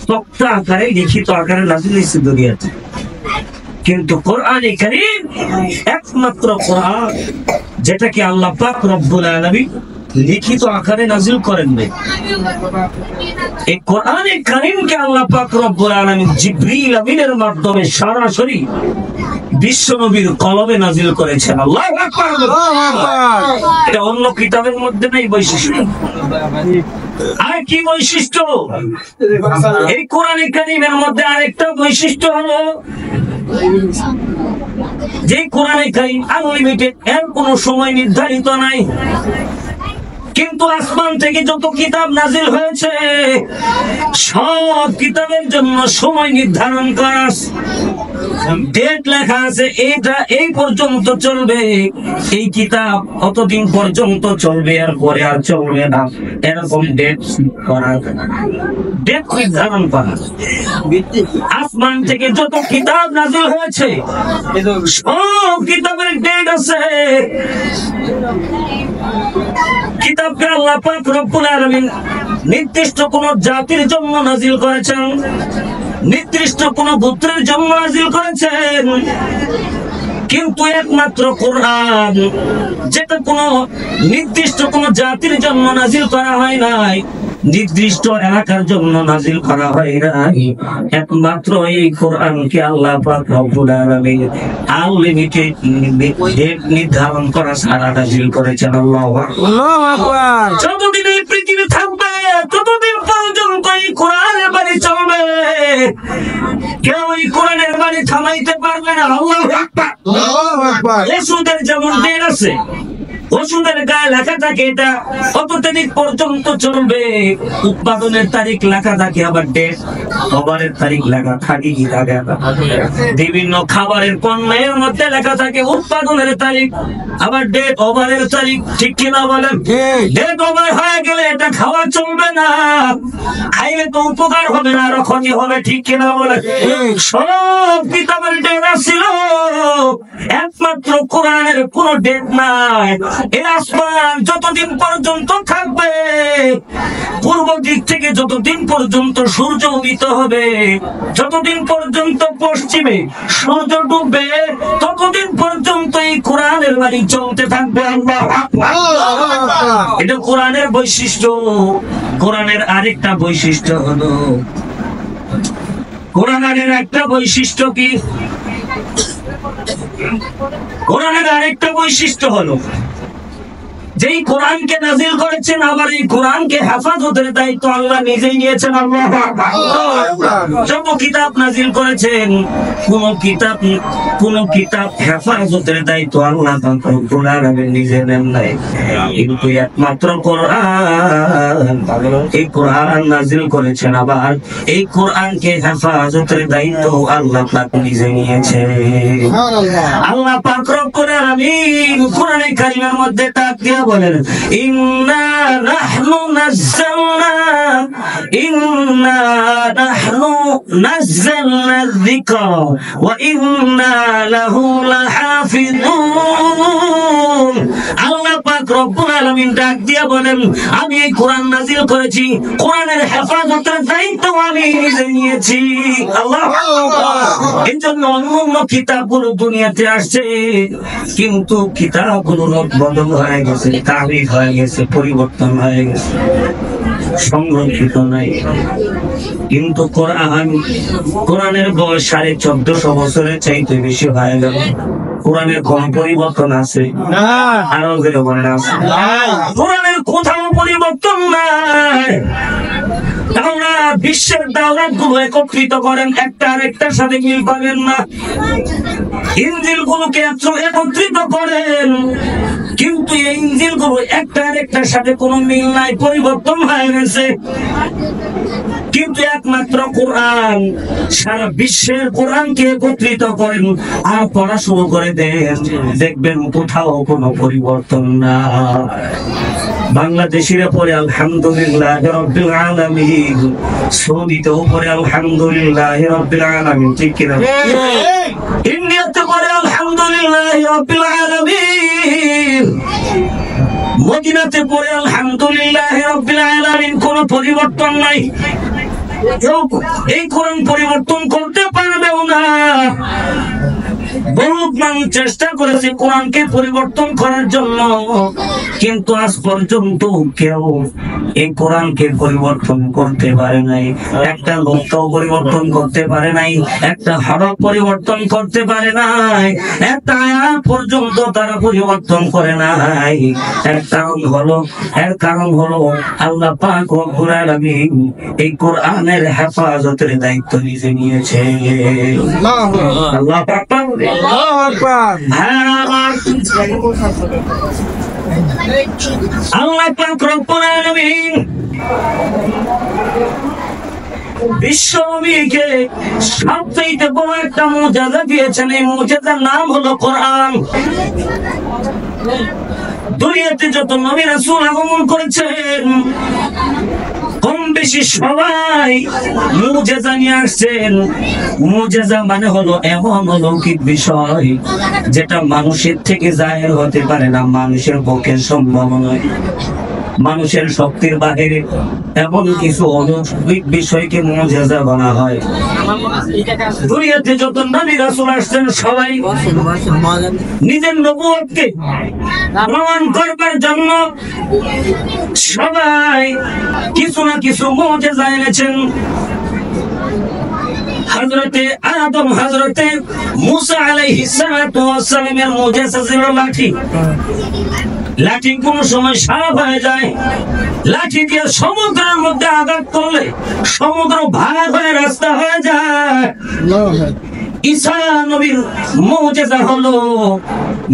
তক্তা আকারে লিখিত আকারে নাযিল হয়েছে দুনিয়াতে। কিন্তু কোরআনে কারীম একমাত্র কোরআন যেটাকে আল্লাহ পাক রব্বুল আলামিন লিখিত আকারে নাযিল করেন নাই। এই কোরআনে কারীমকে আল্লাহ পাক রব্বুল আলামিন জিবরিল আমিনের মাধ্যমে সরাসরি বিশ্ব নবীর কলমে নাযিল করেছেন। আল্লাহু আকবার। এটা অন্য কিতাবের মধ্যে নেই বৈশিষ্ট্য। আর কি বৈশিষ্ট্য? এই কোরআনে কারীমের মধ্যে আরেকটা বৈশিষ্ট্য হলো যে কোরআনে কারীম আনলিমিটেড, এর কোনো সময় নির্ধারিত নাই। কিন্তু আসমান থেকে যত কিতাব নাজিল হয়েছে সব কিতাবের জন্য সময় নির্ধারণ করা আছে, ডেট লেখা আছে, এটা এই পর্যন্ত চলবে, এই কিতাব অতদিন পর্যন্ত চলবে, এর পরে আর চলবে না, এরকম ডেট করা, ডেট নির্ধারণ করা। আসমান থেকে যত কিতাব নাজিল হয়েছে সব কিতাবের ডেট আছে। কিতাবকে আল্লাহ পাক রব্বুল আলামিন নির্দিষ্ট কোন জাতির জন্য নাজিল করেছেন, নির্দিষ্ট কোন গোত্রের জন্য নাজিল করেছেন। কিন্তু একমাত্র কোরআন যেটা কোন নির্দিষ্ট কোন জাতির জন্য নাজিল করা হয় নাই, নির্দিষ্ট এলাকার জন্য নাজিল করা হয় নাই, একমাত্র এই কোরআনকে আল্লাহ পাক রব্বুল আলামিন আনলিমিটেড ডেট নির্ধারণ করা ছাড়া নাজিল করেছেন। আল্লাহু আকবার। যতদিন এই পৃথিবী থাকবে ততদিন পর্যন্ত এই কোরআনের বাণী চলবে, কেউ এই কোরআনের বাণী থামাইতে পারবে না। আল্লাহু আকবার। ওষুধের যেমন ডেট আছে, ওষুধের গায়ে লেখা থাকে এটা কত তারিখ পর্যন্ত চলবে, উৎপাদনের তারিখ লেখা থাকে, আবার ডেট খাবারের তারিখ লেখা থাকে, কি থাকে বিভিন্ন খাবারের পণ্যের মধ্যে লেখা থাকে উৎপাদনের তারিখ, আবার ডেট ওভারের তারিখ, ঠিক কিনা বলেন? ডেট ওভার হয়ে গেলে এটা খাওয়া চলবে না, খাইলে তো উপকার হবে না, আরো ক্ষতি হবে, ঠিক কিনা বলেন? সব কিতাবের ডেট ছিল, একমাত্র কোরআনের কোনো ডেট নাই। এই আসমান যতদিন পর্যন্ত থাকবে, পূর্ব দিক থেকে যতদিন পর্যন্ত সূর্য উদিত হবে, যতদিন পর্যন্ত পশ্চিমে সূর্য ডুববে, ততদিন পর্যন্ত এই কোরআনের বাণী চলতে থাকবে। এটা কোরআনের বৈশিষ্ট্য। কোরআনের আরেকটা বৈশিষ্ট্য হলো, কোরআনের একটা বৈশিষ্ট্য কি? কোরআনের আরেকটা বৈশিষ্ট্য হলো যেই কোরআনকে নাজিল করেছেন, আবার এই কোরআনকে হেফাজতের দায়িত্ব আল্লাহ নিজেই নিয়েছেন। যত কিতাব নাজিল করেছেন কোন কিতাব হেফাজতের দায়িত্ব আল্লাহ নিজে নেন নাই, কিন্তু একমাত্র কোরআন, এই কোরআন নাজিল করেছেন, আবার এই কোরআনকে হেফাজতের দায়িত্ব আল্লাহ পাক নিজে নিয়েছে। আল্লাহ পাক রব্বুল আলামিন কোরআনে কারীমের মধ্যে তাক দিয়ে বলেন, ইন্না নাহনু নাযালনা যিকরা ওয়া ইন্না লাহু লাহাফিজুন। আল্লাহ পাক রব্বুল আলামিন ডাক দিয়ে বলেন, আমি এই কোরআন নাজিল করেছি, কোরআনের হেফাজতের দায়িত্ব আমি নিজে নিয়েছি। আল্লাহু আকবার। এই জন্য অন্য কিতাবগুলো দুনিয়াতে আসছে, কিন্তু কিতাবগুলো বদল হয়ে গেছে, তাহরিফ হয়ে গেছে, পরিবর্তন হয়ে গেছে, সংরক্ষিত নাই। কিন্তু কোরআনের বয়স 1450 বছরের চাইতে বেশি হয়ে গেল, কোরআনের কোন পরিবর্তন আছে? আরো বলেন আছে? কোরআনের কোথাও পরিবর্তন নাই। বিশ্বের দাওলাত গুলো একত্রিত করেন, একটা আরেকটার সাথে মিল পাবেন না। ইনজিল গুলোকে একত্রিত করেন, কিন্তু এই ইনজিল গুলো একটা আরেকটার সাথে কোনো মিল নাই, পরিবর্তন হয়ে গেছে। কিন্তু একমাত্র কোরআন, সারা বিশ্বের কোরআনকে একত্রিত করেন আর পড়া শুরু করে দেন, দেখবেন কোথাও কোনো পরিবর্তন না। বাংলাদেশের পরে আলহামদুলিল্লাহ রাব্বিল আলামিন, সৌদিতেও পরে আলহামদুলিল্লাহ রাব্বিল আলামিন, ঠিক কিনা? ইন্ডিয়াতে পরে আলহামদুলিল্লাহ রাব্বিল আলামিন, মদিনাতে পরে আলহামদুলিল্লাহ রাব্বিল আলামিন, কোনো পরিবর্তন নাই। কেউ এই কোরআন পরিবর্তন করতে পারবেও না। বহুত মানুষ চেষ্টা করেছে কোরআনকে পরিবর্তন করার জন্য, কিন্তু আজ পর্যন্ত কেউ এই কোরআনকে পরিবর্তন করতে পারে নাই। একটা লোকটাও পরিবর্তন করতে পারে নাই, একটা হরফ পরিবর্তন করতে পারে নাই, একটা আয়াত পর্যন্ত তারা পরিবর্তন করে নাই। এর কারণ হলো আল্লাহ পাক রব্বুল আলামিন এই কোরআনের হেফাজতের দায়িত্ব নিজে নিয়েছে। আল্লাহ পাক আল্লাহ পাক রব্বুল আলামিন বিশ্বনবীকে সবচেয়ে বড় একটা মুজিজা দিয়েছেন। এই মুজিজার নাম হলো কোরআন। দুনিয়াতে যত নবী রাসূল আগমন করেছেন, কম বেশি সবাই মুজিজা নিয়ে আসছেন। মুজিজা মানে হলো এমন অলৌকিক বিষয় যেটা মানুষের থেকে জাহির হতে পারে না, মানুষের পক্ষে সম্ভব নয়, মানুষের শক্তির বাহিরে এমন কিছু অলৌকিক বিষয়কে মুজিজা বলা হয়। দুনিয়াতে যত নবী রাসূল আসছেন, সবাই নিজের নবুয়তকে প্রমাণ করবার জন্য সবাই কিছু না কিছু মুজিজা এনেছেন। হযরতে আদম, হযরতে মূসা আলাইহিস সালাতু ওয়াস সালামের মুজিজা ছিল লাঠি। লাঠি কোন সময় সাপ হয়ে যায়, লাঠি দিয়ে সমুদ্রের মধ্যে আঘাত করলে সমুদ্র ভাগ হয়ে রাস্তা হয়ে যায়। ঈসা নবীর মুজিজা হলো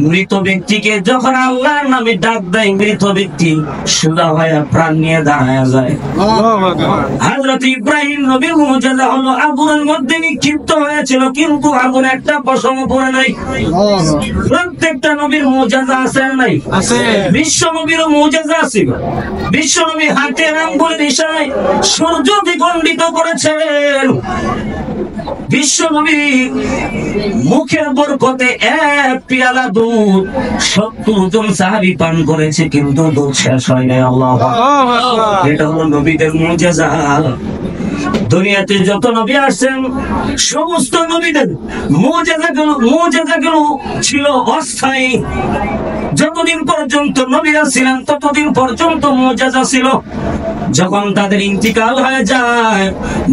মৃত ব্যক্তিকে যখন আল্লাহর নামে ডাক দেয়, মৃত ব্যক্তি সোজা হয়ে প্রাণ নিয়ে দাঁড়ায় যায়। হযরত ইব্রাহিম নবীর মুজিজা হলো আগুনের মধ্যে নিক্ষিপ্ত হয়েছিল, কিন্তু আগুন একটা পশম পড়ে নাই। প্রত্যেকটা নবীর মুজিজা আছে নাই? বিশ্ব নবীরও মুজিজা ছিল। বিশ্ব নবী হাতের আঙ্গুলের ইশারায় সূর্য দ্বিখণ্ডিত করেছেন। বিশ্ব নবী মুখের বরকতে এক পেয়ালা দুধ ৭০ জন সাহাবী পান করেছে, কিন্তু দুধ শেষ হয় নাই। আল্লাহু আকবার। এটা হলো নবীদের মুজিজা। দুনিয়াতে যত নবী আসছেন, সমস্ত নবীদের মুজিজাগুলো ছিল অস্থায়ী। যতদিন পর্যন্ত নবীরা ছিলেন ততদিন পর্যন্ত মুজিজা ছিল। যখন তাদের ইন্তিকাল হয়ে যায়,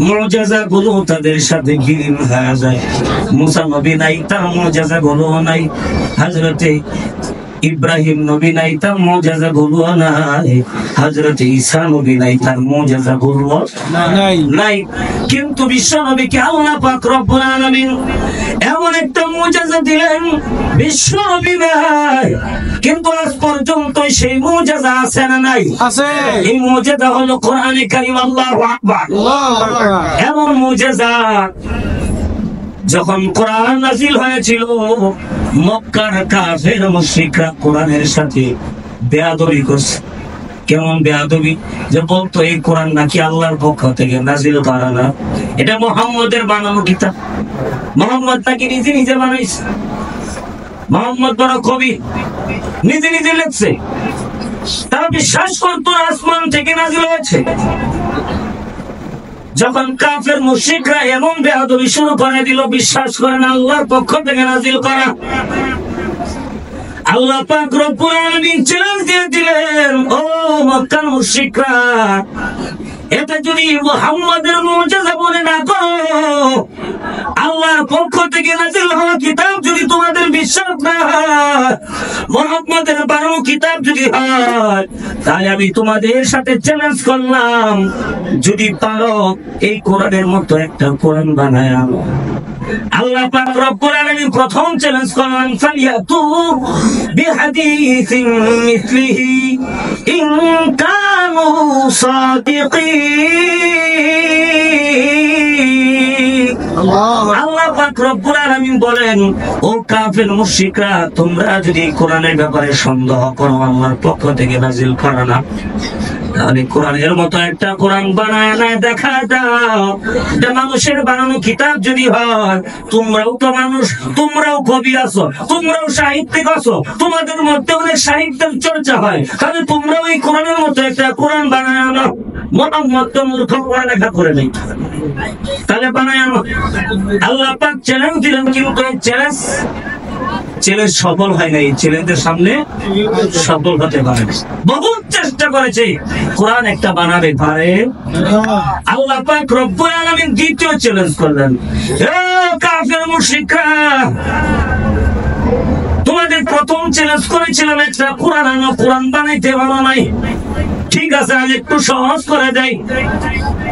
মুজিজাগুলো তাদের সাথে বিলীন হয়ে যায়। মুসা নবী নাই, তার মুজিজাগুলো নাই। হযরতে ইব্রাহিম নবী নাই, তার মুজিজাগুলো নাই। হযরতে ঈসা নবী নাই, তার মুজিজাগুলো নাই। কিন্তু বিশ্ব নবীকে আল্লাহ পাক রব্বুল আলামিন এমন একটা মুজিজা দিলেন, বিশ্ব নবী নাই, কিন্তু আজ পর্যন্ত সেই মুজিজা আছে না নাই? আছে। এই মুজিজা হলো কোরআনে কারীম। আল্লাহু আকবার। এমন মুজিজা, যখন কোরআন নাযিল হয়েছিল, মক্কার কাফের মুশরিকরা কোরআনের সাথে বেয়াদবি করছে। কেমন বেয়াদবি? যে বলতো এই কোরআন নাকি আল্লাহর পক্ষ থেকে নাযিল করা না, এটা মুহাম্মদের বানানো কিতাব। মুহাম্মদ নাকি নিজে নিজে বানাইছে। মুহাম্মদ বড় কবি, নিজে নিজে লিখছে। তারা বিশ্বাস করতো আসমান থেকে নাযিল হয়েছে। যখন কাফের মুশরিকরা এমন বেয়াদবি শুরু করে দিল, বিশ্বাস করেন আল্লাহর পক্ষ থেকে নাযিল করা, আল্লাহ পাক রব্বুল আলামিন চ্যালেঞ্জ দিয়ে দিলেন, ও মক্কার মুশরিকরা, এটা যদি মুহাম্মদের মুজিজা বলে না করো, আল্লাহর পক্ষ থেকে নাযিল হওয়া কিতাব যদি তোমাদের বিশ্বাস না হয়, মুহাম্মদের বানানো কিতাব যদি হয়, তাই আমি তোমাদের সাথে চ্যালেঞ্জ করলাম, যদি পারো এই কোরআনের মতো একটা কোরআন বানায় আনো। আল্লাহ পাক রব্বুল আলামিন প্রথম চ্যালেঞ্জ করলেন, ফালিয়াতু বিহাদিসিন মিসলিহি ইন কানু সাদিকিন। আল্লাহ পাক রব্বুল আলামিন বলেন, ও কাফের মুশরিকরা, তোমরা যদি কোরআনের ব্যাপারে সন্দেহ করো, আল্লাহর পক্ষ থেকে নাযিল করা না, তাহলে কোরআনের মতো একটা কোরআন বানায় না দেখা দাও। এটা মানুষের বানানো কিতাব যদি হয়, তোমরাও তো মানুষ, তোমরাও কবি আছো, তোমরাও সাহিত্যিক আছো, তোমাদের মধ্যে অনেক সাহিত্যের চর্চা হয়, তাহলে তোমরাও এই কোরআনের মতো একটা কোরআন বানায় আনো। মুহাম্মদকে মূর্খ পড়ালেখা করে নেই, তাহলে বানায় আনো। আল্লাহ পাক চ্যালেঞ্জ দিলেন, কিন্তু চ্যালেঞ্জ সফল হয় নাই। চ্যালেঞ্জের সামনে সফল হতে পারে, বহু চেষ্টা করেছে, কোরআন একটা বানাবে পারে। আল্লাহ পাক রব্বুল আলামিন দ্বিতীয় চ্যালেঞ্জ করলেন, হে কাফের মুশরিকরা, তোমাদের প্রথম চ্যালেঞ্জ করেছিলাম একটা কোরআন আনো, কোরআন বানাইতে ভালো নাই, ঠিক আছে আজ একটু সহজ করে দেয়,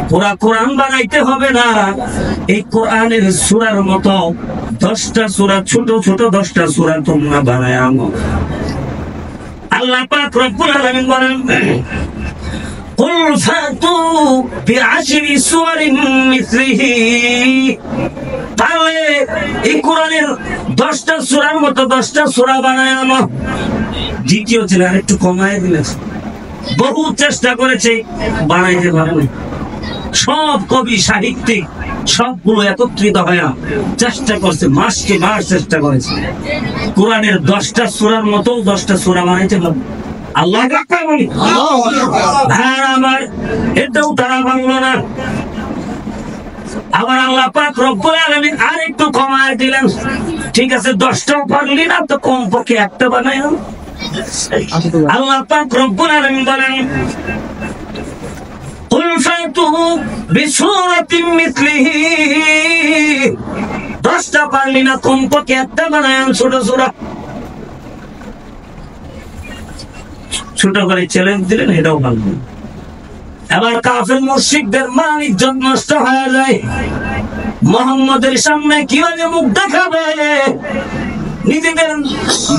পুরা কোরআন বানাইতে হবে না, এই কোরআনের সূরার মতো 10টা সূরা, ছোট ছোট 10টা সূরা তোমরা বানায় আনো। আল্লাহ পাক রব্বুল আলামিন বলেন, কুল ফাতু বিআশরি সুওয়ারিন মিসলিহি, তাহলে এই কোরআনের 10টা সূরার মতো 10টা সূরা বানায় আনো। দ্বিতীয় ছিল একটু কমায় দিলে, বহু চেষ্টা করেছে, বানাইতে পারেনি। সব কবি সাহিত্যিক সবগুলো একত্রিত হয়ে চেষ্টা করছে, মাসকে মাস চেষ্টা করেছে, কোরআনের 10টা সূরার মতো 10টা সূরা বানাইতে পারবে। আল্লাহ আমার এটাও তারা ভাঙল না। আবার আল্লাহ পাক রব্বুল আলামিন আর একটু কমায় দিলেন, ঠিক আছে 10টাও পারলি না তো কমপক্ষে একটা বানাই। আল্লাহ পাক রব্বুল আলামিন বলেন, কুল ফাতু বিসূরাতিন মিসলিহি, 10টা পারলি না কমপক্ষে একটা বানায়, ছোট সূরা। ছোট করে চ্যালেঞ্জ দিলেন, এটাও ভালো। এবার কাফের মুশরিকদের মান ইজ্জত নষ্ট হয়ে যায়, মুহাম্মদের সামনে কিভাবে মুখ দেখাবে, নিজেদের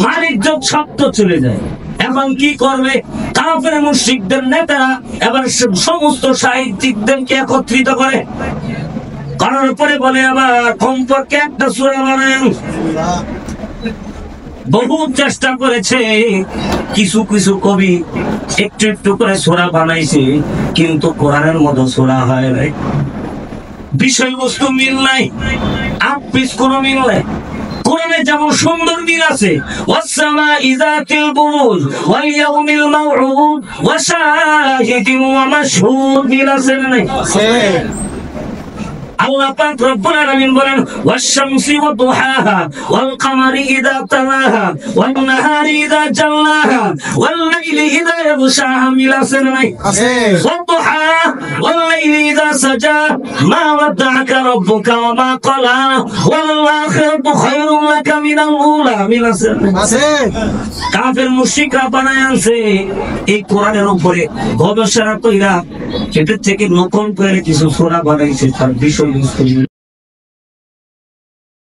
মান ইজ্জত সব তো চলে যায়। এখন কি করবে? কাফের মুশরিকদের নেতারা এবার সমস্ত সাহিত্যিকদেরকে একত্রিত করে, করার পরে বলে আবার কমপক্ষে একটা সূরা বানান। বহু চেষ্টা করেছে, কিছু কিছু কবি একটু একটু করে সূরা বানাইছে, কিন্তু কোরআনের মতো সূরা হয় নাই, বিষয়বস্তু মিল নাই, আপিস কোন মিল নাই। কোরআনে যেমন সুন্দর মিল আছে, ওয়াসসামা'i যাতিল বুরুজ ওয়াল ইয়াউমিল মাউউদ ওয়া শাহিদিন ওয়া মাশহুদ, মিল আছে না নাই? আল্লাহ পাক রব্বুল আলামিন বলেন, ওয়াশ-শামসি ওয়া দুহাহা ওয়াল কামারি ইযা তালাহা ওয়ান নাহারি ইযা জাল্লাহা ওয়াল লাইলি ইযা ইয়াগশাহা, মিল আছে না নাই? আছে। ওয়া দুহা ওয়াল লাইলি ইযা সাজা মা ওয়াদ্দা'আকা রাব্বুকা ওয়া মা ক্বালা ওয়াল আখিরাতু খায়রুন লাকা মিনাল উলা, মিল আছে না? আছে। কাফের মুশরিকরা বানায় আনছে এই কোরআনের উপরে গবেষণা কইরা, সেটা থেকে নকল করে কিছু সূরা বানাইছে, তার বিষয়বস্তু